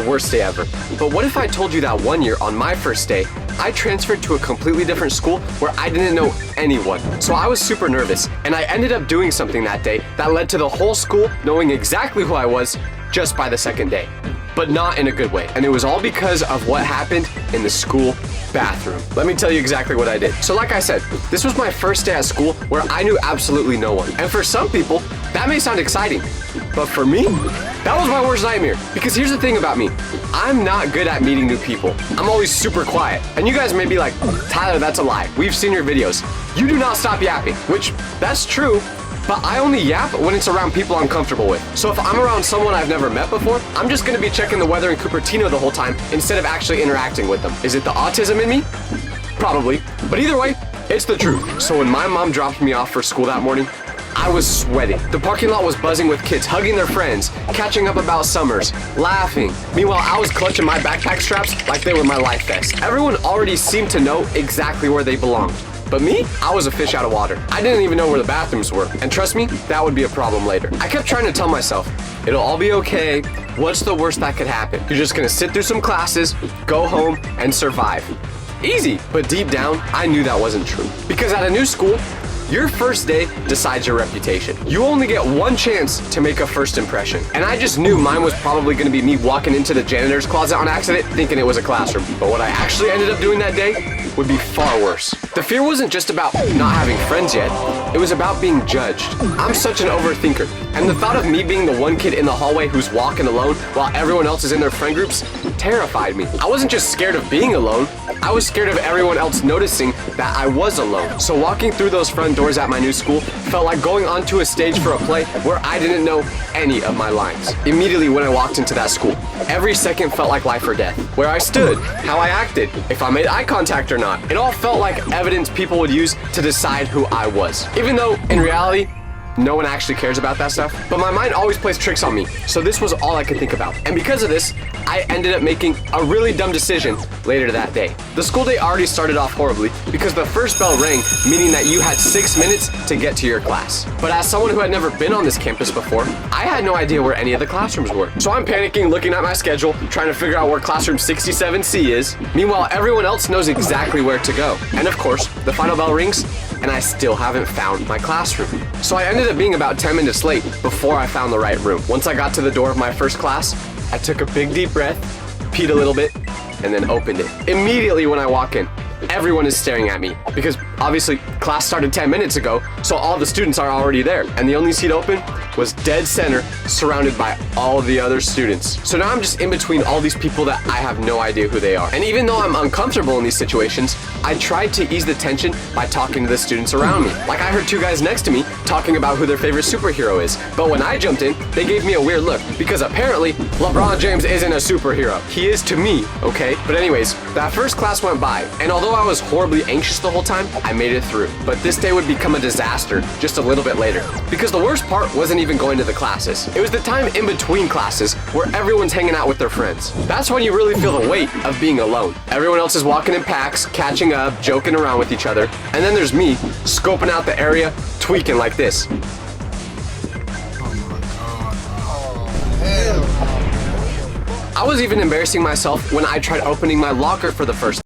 worst day ever. But what if I told you that one year on my first day, I transferred to a completely different school where I didn't know anyone. So I was super nervous, and I ended up doing something that day that led to the whole school knowing exactly who I was just by the second day. But not in a good way. And it was all because of what happened in the school bathroom. Let me tell you exactly what I did. So like I said, this was my first day at school where I knew absolutely no one. And for some people, that may sound exciting. But for me, that was my worst nightmare. Because here's the thing about me. I'm not good at meeting new people. I'm always super quiet. And you guys may be like, Tyler, that's a lie. We've seen your videos. You do not stop yapping, which that's true. But I only yap when it's around people I'm comfortable with. So if I'm around someone I've never met before, I'm just gonna be checking the weather in Cupertino the whole time instead of actually interacting with them. Is it the autism in me? Probably. But either way, it's the truth. So when my mom dropped me off for school that morning, I was sweating. The parking lot was buzzing with kids hugging their friends, catching up about summers, laughing. Meanwhile, I was clutching my backpack straps like they were my life vest. Everyone already seemed to know exactly where they belonged. But me, I was a fish out of water. I didn't even know where the bathrooms were. And trust me, that would be a problem later. I kept trying to tell myself, it'll all be okay. What's the worst that could happen? You're just gonna sit through some classes, go home, and survive. Easy. But deep down, I knew that wasn't true. Because at a new school, your first day decides your reputation. You only get one chance to make a first impression. And I just knew mine was probably gonna be me walking into the janitor's closet on accident thinking it was a classroom. But what I actually ended up doing that day would be far worse. The fear wasn't just about not having friends yet. It was about being judged. I'm such an overthinker. And the thought of me being the one kid in the hallway who's walking alone while everyone else is in their friend groups terrified me. I wasn't just scared of being alone. I was scared of everyone else noticing that I was alone. So walking through those front doors at my new school felt like going onto a stage for a play where I didn't know any of my lines. Immediately when I walked into that school, every second felt like life or death. Where I stood, how I acted, if I made eye contact or not. It all felt like evidence people would use to decide who I was. Even though, in reality, no one actually cares about that stuff. But my mind always plays tricks on me, so this was all I could think about. And because of this, I ended up making a really dumb decision later that day. The school day already started off horribly because the first bell rang, meaning that you had 6 minutes to get to your class. But as someone who had never been on this campus before, I had no idea where any of the classrooms were. So I'm panicking, looking at my schedule, trying to figure out where classroom 67C is. Meanwhile, everyone else knows exactly where to go. And of course, the final bell rings, and I still haven't found my classroom. So I ended up being about 10 minutes late before I found the right room. Once I got to the door of my first class, I took a big deep breath, peed a little bit, and then opened it. Immediately when I walk in, everyone is staring at me because obviously class started 10 minutes ago, so all the students are already there. And the only seat open was dead center, surrounded by all the other students. So now I'm just in between all these people that I have no idea who they are. And even though I'm uncomfortable in these situations, I tried to ease the tension by talking to the students around me. Like I heard 2 guys next to me talking about who their favorite superhero is. But when I jumped in, they gave me a weird look because apparently LeBron James isn't a superhero. He is to me, okay? But anyways, that first class went by, and although I was horribly anxious the whole time, I made it through. But this day would become a disaster just a little bit later. Because the worst part wasn't even going to the classes. It was the time in between classes where everyone's hanging out with their friends. That's when you really feel the weight of being alone. Everyone else is walking in packs, catching up, joking around with each other. And then there's me, scoping out the area, tweaking like this. I was even embarrassing myself when I tried opening my locker for the first time.